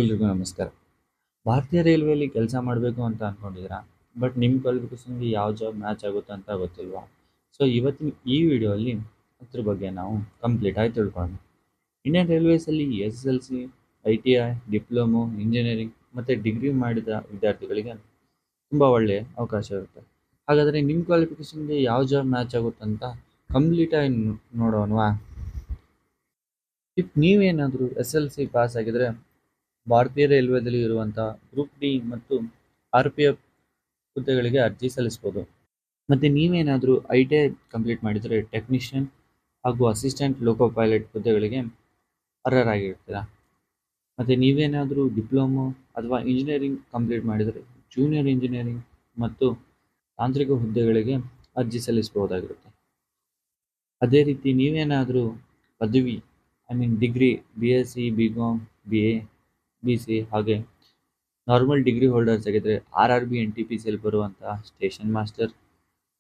ಎಲ್ರಿಗೂ ನಮಸ್ಕಾರ. ಭಾರತೀಯ ರೈಲ್ವೆಯಲ್ಲಿ ಕೆಲಸ ಮಾಡಬೇಕು ಅಂತ ಅನ್ಕೊಂಡಿದ್ದೀರಾ? ಬಟ್ ನಿಮ್ಮ ಕ್ವಾಲಿಫಿಕೇಷನ್ಗೆ ಯಾವ ಜಾಬ್ ಮ್ಯಾಚ್ ಆಗುತ್ತೆ ಅಂತ ಗೊತ್ತಿಲ್ವಾ? ಸೊ ಇವತ್ತಿನ ಈ ವಿಡಿಯೋಲ್ಲಿ ಅದ್ರ ಬಗ್ಗೆ ನಾವು ಕಂಪ್ಲೀಟಾಗಿ ತಿಳ್ಕೊಳ್ಳೋಣ. ಇಂಡಿಯನ್ ರೈಲ್ವೇಸಲ್ಲಿ S S L C, I T I, diploma, engineering ಮತ್ತು ಡಿಗ್ರಿ ಮಾಡಿದ ವಿದ್ಯಾರ್ಥಿಗಳಿಗೆ ತುಂಬ ಒಳ್ಳೆಯ ಅವಕಾಶ ಇರುತ್ತೆ. ಹಾಗಾದರೆ ನಿಮ್ಮ ಕ್ವಾಲಿಫಿಕೇಷನ್ಗೆ ಯಾವ ಜಾಬ್ ಮ್ಯಾಚ್ ಆಗುತ್ತೆ ಅಂತ ಕಂಪ್ಲೀಟಾಗಿ ನೋಡೋಣವಾ? ಇಫ್ ನೀವೇನಾದರೂ ಎಸ್ ಎಲ್ ಸಿ ಪಾಸ್ ಆಗಿದ್ರೆ ಭಾರತೀಯ ರೈಲ್ವೆದಲ್ಲಿ ಇರುವಂಥ ಗ್ರೂಪ್ ಡಿ ಮತ್ತು ಆರ್ ಪಿ ಎಫ್ ಹುದ್ದೆಗಳಿಗೆ ಅರ್ಜಿ ಸಲ್ಲಿಸ್ಬೋದು. ಮತ್ತು ನೀವೇನಾದರೂ ಐ ಟಿ ಐ ಕಂಪ್ಲೀಟ್ ಮಾಡಿದರೆ ಟೆಕ್ನಿಷಿಯನ್ ಹಾಗೂ ಅಸಿಸ್ಟೆಂಟ್ ಲೋಕೋ ಪೈಲಟ್ ಹುದ್ದೆಗಳಿಗೆ ಅರ್ಹರಾಗಿರ್ತೀರ. ಮತ್ತು ನೀವೇನಾದರೂ ಡಿಪ್ಲೊಮೊ ಅಥವಾ ಇಂಜಿನಿಯರಿಂಗ್ ಕಂಪ್ಲೀಟ್ ಮಾಡಿದರೆ ಜೂನಿಯರ್ ಇಂಜಿನಿಯರಿಂಗ್ ಮತ್ತು ತಾಂತ್ರಿಕ ಹುದ್ದೆಗಳಿಗೆ ಅರ್ಜಿ ಸಲ್ಲಿಸಬಹುದಾಗಿರುತ್ತೆ. ಅದೇ ರೀತಿ ನೀವೇನಾದರೂ ಪದವಿ degree B S C, B com, B A, B C ಹಾಗೆ ನಾರ್ಮಲ್ ಡಿಗ್ರಿ ಹೋಲ್ಡರ್ಸ್ ಆಗಿದ್ದರೆ R R B N T P ಸಿಯಲ್ಲಿ ಬರುವಂತಹ station master,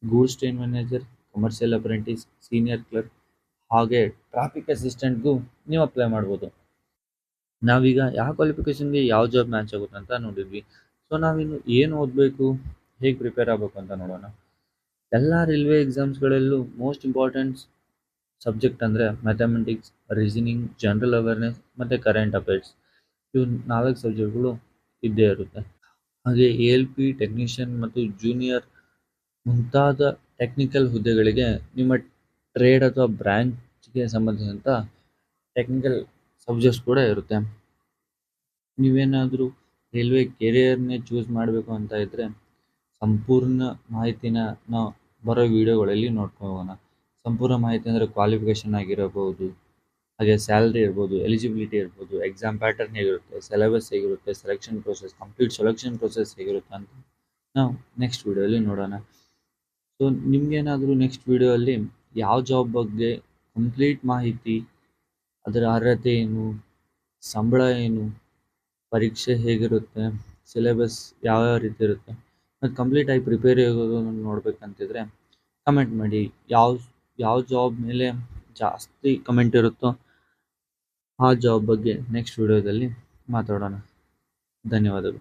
goods train manager, commercial apprentice, senior clerk ಹಾಗೆ ಟ್ರಾಫಿಕ್ ಅಸಿಸ್ಟೆಂಟ್ಗೂ ನೀವು ಅಪ್ಲೈ ಮಾಡ್ಬೋದು. ನಾವೀಗ ಯಾವ ಕ್ವಾಲಿಫಿಕೇಷನ್ಗೆ ಯಾವ ಜಾಬ್ ಮ್ಯಾಚ್ ಆಗುತ್ತೆ ಅಂತ ನೋಡಿದ್ವಿ. ಸೊ ನಾವಿನ್ನು ಏನು ಓದಬೇಕು, ಹೇಗೆ ಪ್ರಿಪೇರ್ ಆಗಬೇಕು ಅಂತ ನೋಡೋಣ. ಎಲ್ಲ ರೈಲ್ವೆ ಎಕ್ಸಾಮ್ಸ್ಗಳಲ್ಲೂ ಮೋಸ್ಟ್ ಇಂಪಾರ್ಟೆಂಟ್ ಸಬ್ಜೆಕ್ಟ್ ಅಂದರೆ ಮ್ಯಾಥಮೆಟಿಕ್ಸ್, ರೀಸನಿಂಗ್, ಜನರಲ್ ಅವೇರ್ನೆಸ್ ಮತ್ತು ಕರೆಂಟ್ ಅಫೇರ್ಸ್. ಇವು 4 ಸಬ್ಜೆಕ್ಟ್ಗಳು ಇದ್ದೇ ಇರುತ್ತೆ. ಹಾಗೆ ಎ ಎಲ್ ಪಿ, ಟೆಕ್ನಿಷಿಯನ್ ಮತ್ತು ಜೂನಿಯರ್ ಮುಂತಾದ ಟೆಕ್ನಿಕಲ್ ಹುದ್ದೆಗಳಿಗೆ ನಿಮ್ಮ ಟ್ರೇಡ್ ಅಥವಾ ಬ್ರ್ಯಾಂಚ್ಗೆ ಸಂಬಂಧಿಸಿದಂಥ ಟೆಕ್ನಿಕಲ್ ಸಬ್ಜೆಕ್ಟ್ಸ್ ಕೂಡ ಇರುತ್ತೆ. ನೀವೇನಾದರೂ ರೈಲ್ವೆ ಕೆರಿಯರ್ನೇ ಚೂಸ್ ಮಾಡಬೇಕು ಅಂತ ಇದ್ದರೆ ಸಂಪೂರ್ಣ ಮಾಹಿತಿನ ನಾವು ಬರೋ ವಿಡಿಯೋಗಳಲ್ಲಿ ನೋಡ್ಕೊಂಡು ಹೋಗೋಣ. ಸಂಪೂರ್ಣ ಮಾಹಿತಿ ಅಂದರೆ ಕ್ವಾಲಿಫಿಕೇಷನ್ ಆಗಿರಬಹುದು, ಹಾಗೆ ಸ್ಯಾಲ್ರಿ ಇರ್ಬೋದು, ಎಲಿಜಿಬಿಲಿಟಿ ಇರ್ಬೋದು, ಎಕ್ಸಾಮ್ ಪ್ಯಾಟರ್ನ್ ಹೇಗಿರುತ್ತೆ, ಸಿಲೆಬಸ್ ಹೇಗಿರುತ್ತೆ, selection process, complete selection process ಹೇಗಿರುತ್ತೆ ಅಂತ ನಾವು ನೆಕ್ಸ್ಟ್ ವಿಡಿಯೋಲಿ ನೋಡೋಣ. ಸೊ ನಿಮಗೇನಾದರೂ ನೆಕ್ಸ್ಟ್ ವಿಡಿಯೋಲ್ಲಿ ಯಾವ ಜಾಬ್ ಬಗ್ಗೆ ಕಂಪ್ಲೀಟ್ ಮಾಹಿತಿ, ಅದರ ಅರ್ಹತೆ ಏನು, ಸಂಬಳ ಏನು, ಪರೀಕ್ಷೆ ಹೇಗಿರುತ್ತೆ, ಸಿಲೆಬಸ್ ಯಾವ್ಯಾವ ರೀತಿ ಇರುತ್ತೆ ಮತ್ತು ಕಂಪ್ಲೀಟಾಗಿ ಪ್ರಿಪೇರ್ ಆಗೋದನ್ನು ನೋಡಬೇಕಂತಿದ್ರೆ ಕಮೆಂಟ್ ಮಾಡಿ. ಯಾವ ಜಾಬ್ ಮೇಲೆ ಜಾಸ್ತಿ ಕಮೆಂಟ್ ಇರುತ್ತೋ ಆ ಜಾಬ್ ಬಗ್ಗೆ ನೆಕ್ಸ್ಟ್ ವಿಡಿಯೋದಲ್ಲಿ ಮಾತಾಡೋಣ. ಧನ್ಯವಾದಗಳು.